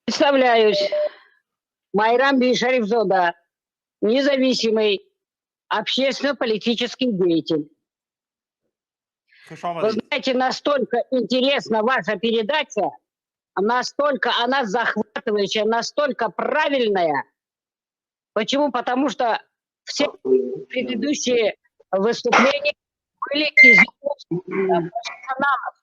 Представляюсь. Майрам Бишарифзода, независимый общественно-политический деятель. خوش Вы آمدید. знаете, настолько интересна ваша передача, настолько она захватывающая, настолько правильная. Почему? Потому что все предыдущие выступления были из уст профессионалов.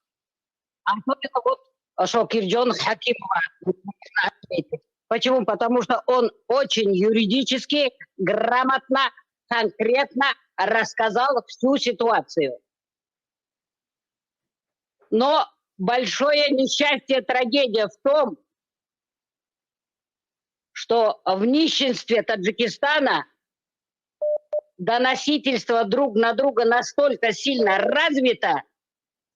А только вот Шокирджон Хакимова не можно ответить. Почему? Потому что он очень юридически, грамотно, конкретно рассказал всю ситуацию. Но большое несчастье, трагедия в том, что в нищенстве Таджикистана доносительство друг на друга настолько сильно развито,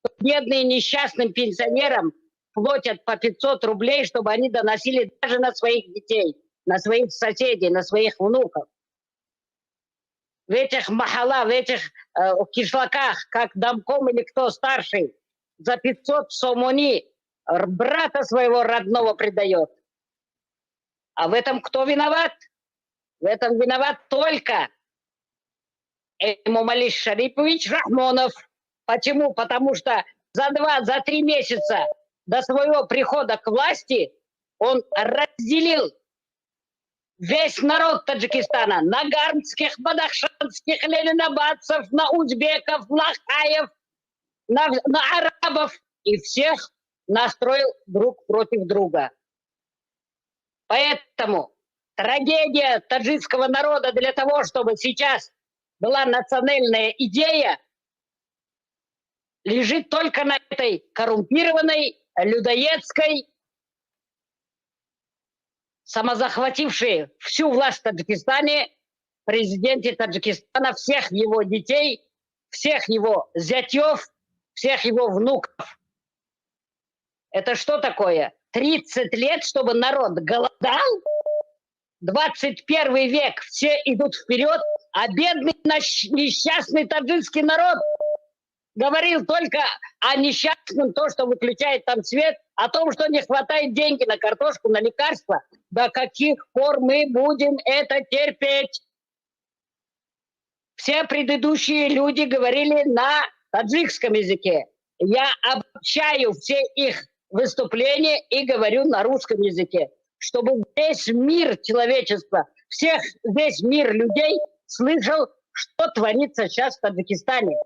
что бедные несчастным пенсионерам платят по 500 рублей, чтобы они доносили даже на своих детей, на своих соседей, на своих внуков. В этих махалах, в этих кишлаках, как домком или кто старший, за 500 сомони брата своего родного предает. А в этом кто виноват? В этом виноват только Эмомали Шарипович Рахмонов. Почему? Потому что за 3 месяца до своего прихода к власти он разделил весь народ Таджикистана на гармских, бадахшанских, ленинабадцев, на узбеков, лахаев, на арабов, и всех настроил друг против друга. Поэтому трагедия таджикского народа для того, чтобы сейчас была национальная идея, лежит только на этой коррумпированной, людоедской, самозахватившей всю власть в Таджикистане, президенте Таджикистана, всех его детей, всех его зятьев, всех его внуков. Это что такое? 30 лет, чтобы народ голодал? 21 век, все идут вперед, а бедный несчастный таджикский народ говорил только о несчастном, то, что выключает там свет, о том, что не хватает денег на картошку, на лекарства. До каких пор мы будем это терпеть? Все предыдущие люди говорили на таджикском языке. Я обобщаю все их выступления и говорю на русском языке, чтобы весь мир человечества, весь мир людей слышал, что творится сейчас в Таджикистане.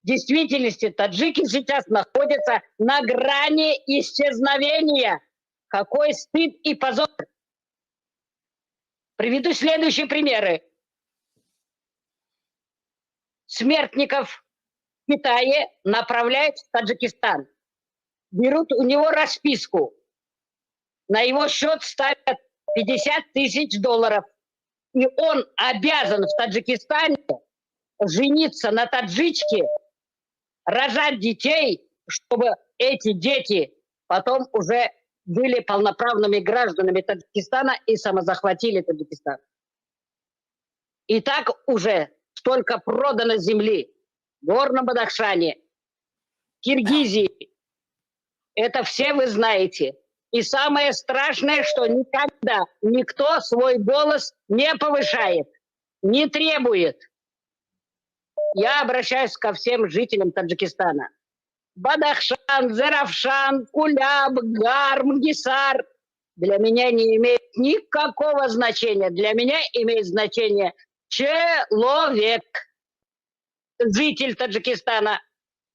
В действительности таджики сейчас находятся на грани исчезновения. Какой стыд и позор. Приведу следующие примеры. Смертников в Китае направляют в Таджикистан. Берут у него расписку. На его счет ставят $50 000. И он обязан в Таджикистане жениться на таджичке, рожать детей, чтобы эти дети потом уже были полноправными гражданами Таджикистана и самозахватили Таджикистан. И так уже столько продано земли в Горном Бадахшане, Киргизии. Это все вы знаете. И самое страшное, что никогда никто свой голос не повышает, не требует. Я обращаюсь ко всем жителям Таджикистана. Бадахшан, Заравшан, Куляб, Гарм, Гисар для меня не имеет никакого значения. Для меня имеет значение человек, житель Таджикистана,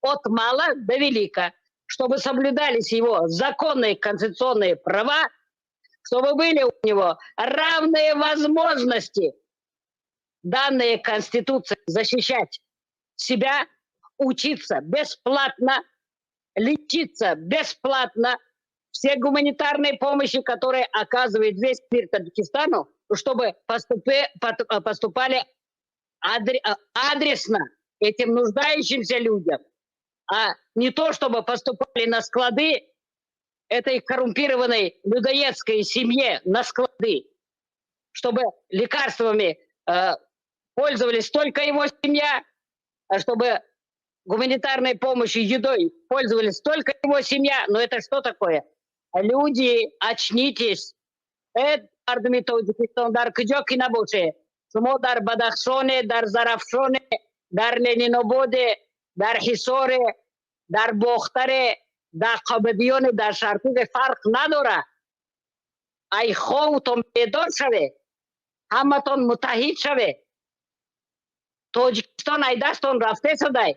от мала до велика, чтобы соблюдались его законные конституционные права, чтобы были у него равные возможности, данные Конституцией, защищать себя, учиться бесплатно, лечиться бесплатно, все гуманитарные помощи, которые оказывает весь мир Таджикистану, чтобы поступали адресно этим нуждающимся людям, а не то, чтобы поступали на склады этой коррумпированной людоедской семье, на склады, чтобы лекарствами пользовались только его семья, а чтобы гуманитарной помощью, едой пользовались только его семья. Но это что такое? люди, очнитесь. Это мардуми Таджикистан дар куҷо ки набоше. Шумо дар Бадахшоне, дар Зарафшоне, дар Ленинободе, дар Ҳисоре, дар Бохтаре, дар Қобадиёне, дар Шарқуғе фарқ надорад. ай ховтон бедор шавед, ҳаматон муттаҳид шавед. Тоҷикистон ай дастон рафте шудай.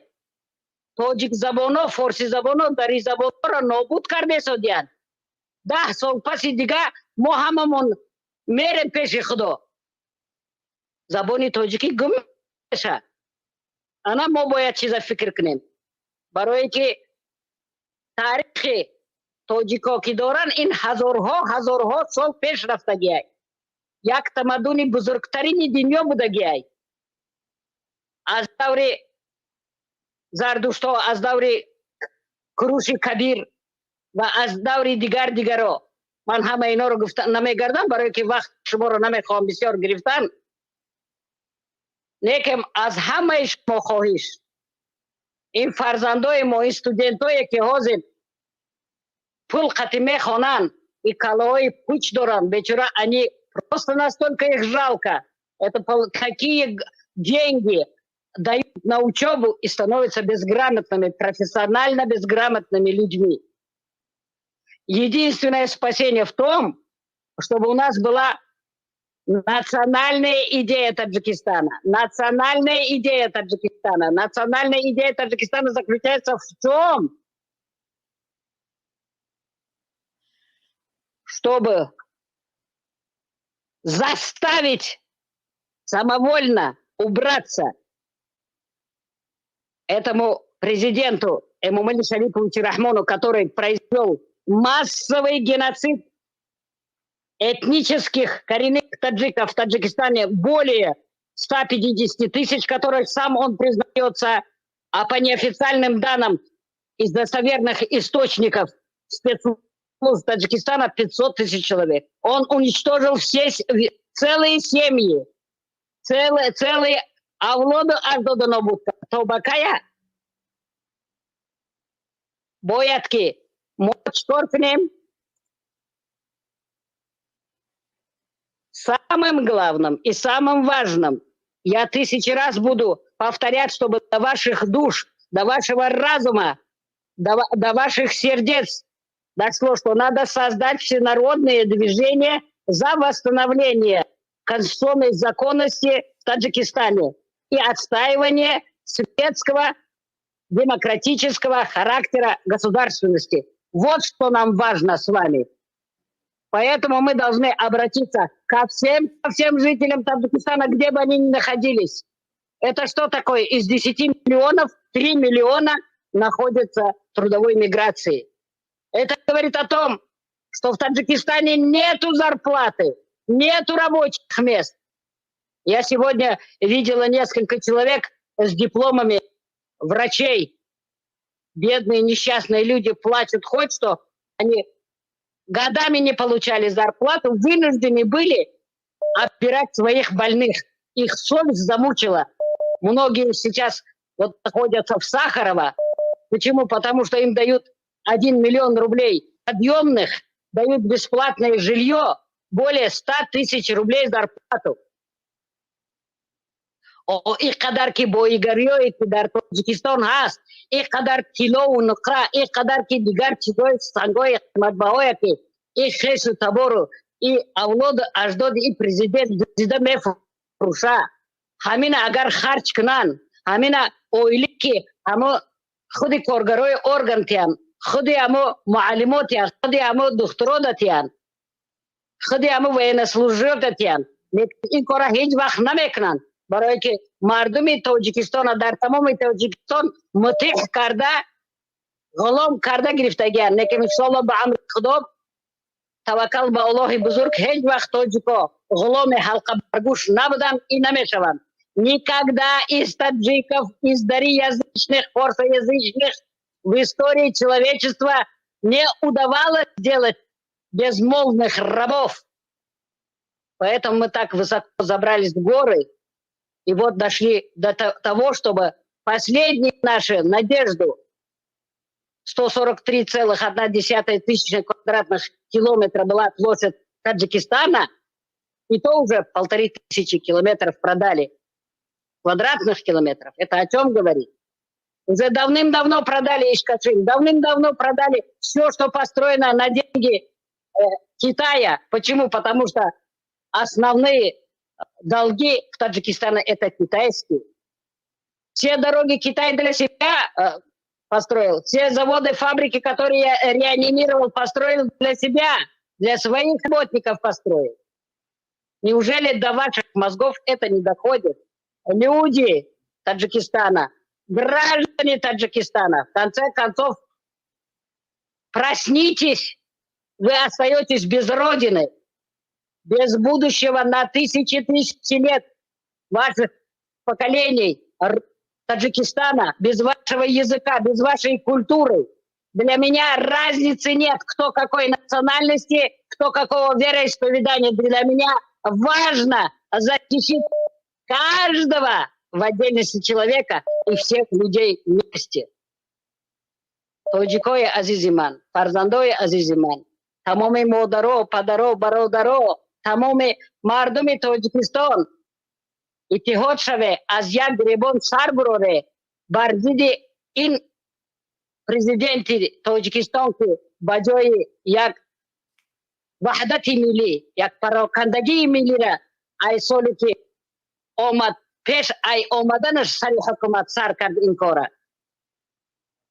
тоҷик забоно, форси забоно, дари забонҳоро нобуд карде шудиянд. 10 сол паси дига мо ҳамамон мерем пеши худо. забони тоҷикӣ гум мешавад. ана мо бояд чиза фикр кунем. барое ки таърихи тоҷико ки доранд, ин ҳазорҳо сол пеш рафтагиай. як тамаддуни бузургтарини дунё будагиай. аз даври зардуштҳо, аз даври куруши кабир ва аз даври дигаро. ман ҳама иноро гуфта намегардам, барое ки вақт шуморо намехоҳам бисёр гирифтан. лекин аз ҳамаи шумо хоҳиш, ин фарзандои мо, ин студентое ки ҳозир пул қати мехонанд, и калоҳои пуч доранд, бечора, они просто настолько их жалко. Это какие деньги дают на учебу и становятся безграмотными, профессионально безграмотными людьми. Единственное спасение в том, чтобы у нас была национальная идея Таджикистана. Национальная идея Таджикистана. Национальная идея Таджикистана заключается в том, чтобы заставить самовольно убраться этому президенту Эмомали Шариповичу Рахмону, который произвел массовый геноцид этнических коренных таджиков в Таджикистане, более 150 тысяч, которых сам он признается, а по неофициальным данным из достоверных источников спецслужб Таджикистана 500 тысяч человек. Он уничтожил целые семьи, целые авлоды аж до Донобудка. Тобакая боятки мочь торкнем. Самым главным и самым важным, я 1000 раз буду повторять, чтобы до ваших душ, до вашего разума, до ваших сердец дошло, что надо создать всенародное движение за восстановление конституционной законности в Таджикистане и отстаивание светского демократического характера государственности. Вот что нам важно с вами. Поэтому мы должны обратиться ко всем жителям Таджикистана, где бы они ни находились. Это что такое? Из 10 миллионов 3 миллиона находятся в трудовой миграции. Это говорит о том, что в Таджикистане нету зарплаты, нету рабочих мест. Я сегодня видела несколько человек с дипломами врачей. Бедные несчастные люди плачут хоть что. Они годами не получали зарплату, вынуждены были отбирать своих больных. Их совесть замучила. Многие сейчас вот находятся в Сахарово. Почему? Потому что им дают 1 миллион рублей подъемных, дают бесплатное жилье, более 100 тысяч рублей зарплату. их қадар ки боигариёе ки дар Тоҷикистон ҳаст, их қадар тилову нуқра, их қадар ки дигар чизои сангои қиматбаҳое ки ин хешу табору и авлоду аҷдоди ин президент дузида мефурӯша. ҳамина агар харҷ кунанд, ҳамина оиле ки ҳамо худи коргарои орган тиянд, худи ҳамо муаллимот тиянд, худи ҳамо духтурода тиянд, худи ҳамо военнослужёбда тиянд, ин кора ҳеҷ вақт намекунанд. برای که مردم تاجیکستان در تمام تاجیکستان متیح کرده، غلام کرده گرفتگیان. لیکن انشاءالله به امر خدا توکل به الله بزرگ هیچ وقت تاجیکا غلام حلقه برگوش نبودن، این نمیشوند. Никогда из таджиков, из дарьязычных, форсоязычных в истории человечества не удавалось сделать безмолвных рабов. Поэтому мы так высоко забрались в горы. И вот дошли до того, чтобы последнюю нашу надежду 143,1 тысячи квадратных километра была площадь Таджикистана, и то уже 1500 километров продали. Квадратных километров. Это о чем говорит? Уже давным-давно продали Ишкашим, давным-давно продали все, что построено на деньги Китая. Почему? Потому что основные долги в Таджикистане это китайские. Все дороги Китай для себя построил. Все заводы, фабрики, которые я реанимировал, построил для себя, для своих работников построил. Неужели до ваших мозгов это не доходит? Люди Таджикистана, граждане Таджикистана, в конце концов, проснитесь, вы остаетесь без родины, без будущего на тысячи лет ваших поколений Таджикистана, без вашего языка, без вашей культуры. Для меня разницы нет, кто какой национальности, кто какого вероисповедания. Для меня важно защитить каждого в отдельности человека и всех людей вместе. Тоджикое азизиман, фарзандое азизиман, тамоми модаро, падаро, бародаро, тамоми мардуми Тоджикистан. اتحاد شوه از یک گریبان سر بروره بر ضد این پرزیدنت تاجیکستان که بجای یک وحدت ملی یک پراکندگی ملی را ای سالی که آمد پیش ای آمدنش سر حکومت سر کرد این کاره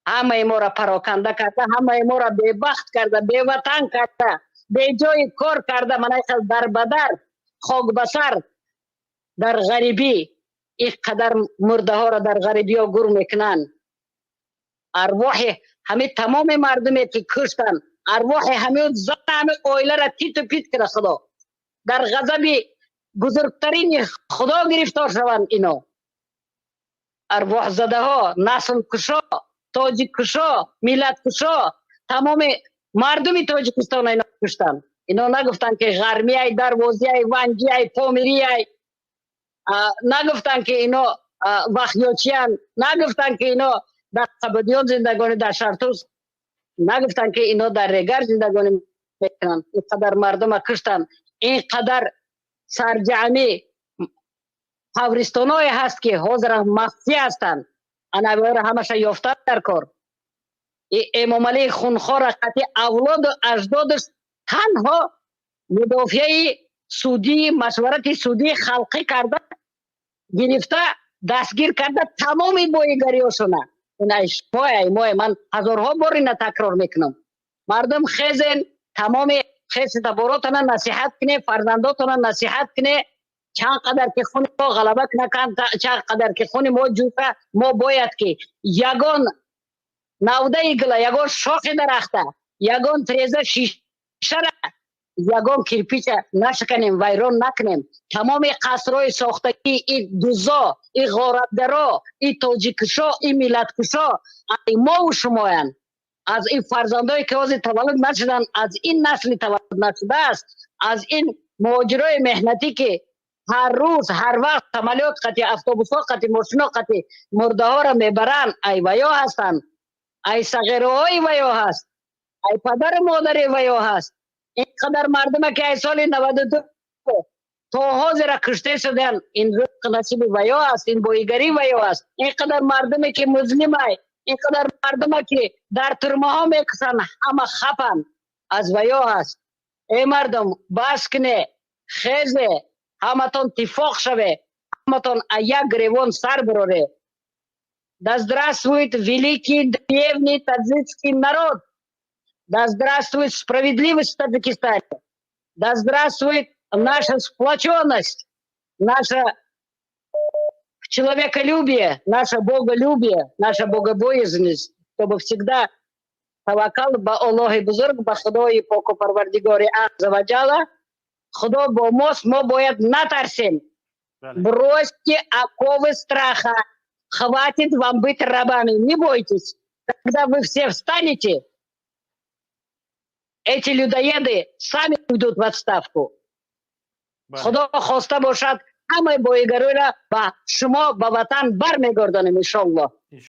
همه ما را پراکنده کرده همه ما را ببخت کرده به وطن کرده به جای کار کرده منایخل در بدر خاک بسر در غریبی اینقدر مرده ها را در غریبی ها گور میکنن ارواح همه تمام مردمی که کشتن ارواح همه زن همه اویله را تیت و پیت کرده خدا در غضب بزرگترین خدا گرفتار شوند اینا ارواح زده ها نسل کشا تاجیک کشا ملت کشا تمام مردمی تاجیکستان اینا کشتن اینا نگفتن که غرمی ای دروازی ای ونجی ای پامیری ای نگفتن که اینا وحیاتیان نگفتن که اینا در قبادیان زندگانی در شرطوس نگفتن که اینا در رگر زندگانی میکنن اینقدر مردم کشتن اینقدر سرجعمی قبرستان های هست که حاضر مخفی هستن انوار همش یافتن در کار امام علی خونخوار قطعی اولاد و اجدادش تنها مدافع سودی مشورت سودی خلقی کرده گرفته دستگیر کرده تمام بایگریاشونه این اشتباه من هزارها بار این تکرار میکنم مردم خیزن تمام خیز تباراتون نصیحت کنه فرزنداتون نصیحت کنه چند قدر که خون ما غلبه نکن چند قدر که خون ما جوفه ما باید که یگان نوده گله یگان شاخ درخته یگان تریزه شیشه یگان کرپیچ نشکنیم ویران نکنیم تمام قصرهای ساختگی این دوزا این غارتگرا این تاجیکشا این ملتکشا این ما و شمایند از این فرزندایی که واسه تولد نشدن از این نسلی تولد نشده است از این مهاجرای مهنتی که هر روز هر وقت عملیات قطعی اتوبوس‌ها قطعی ماشینا قطعی مرده ها را میبرن ای ویا هستند ای صغیره های ویا هست ای پدر مادر ویا هست اینقدر مردم که ای سال 92 تا حاضر کشته شدن این رزق نصیب ویا هست این بایگری ویا هست اینقدر مردمی که مظلم ای اینقدر مردم که در ترمه ها میکسن همه خفن از ویا هست ای مردم بس کنه خیزه همتون اتفاق شوه همتون یک گریوان سر بروره Да здравствует великий древний таджикский народ! Да здравствует справедливость в Таджикистане! Да здравствует наша сплоченность, наше человеколюбие, наше боголюбие, наша богобоязненность, чтобы всегда тавакал ба Аллахи бузург, ба Худои поко парвардигори азза ва джалла, Худо бо мост, мы боят натарсим. Бросьте оковы страха. Хватит вам быть рабами. Не бойтесь. Когда вы все встанете, эти людоеды сами уйдут в отставку. Худо хоста бошад, همه بایگری را با شما با وطن برمیگردانیم انشاءالله.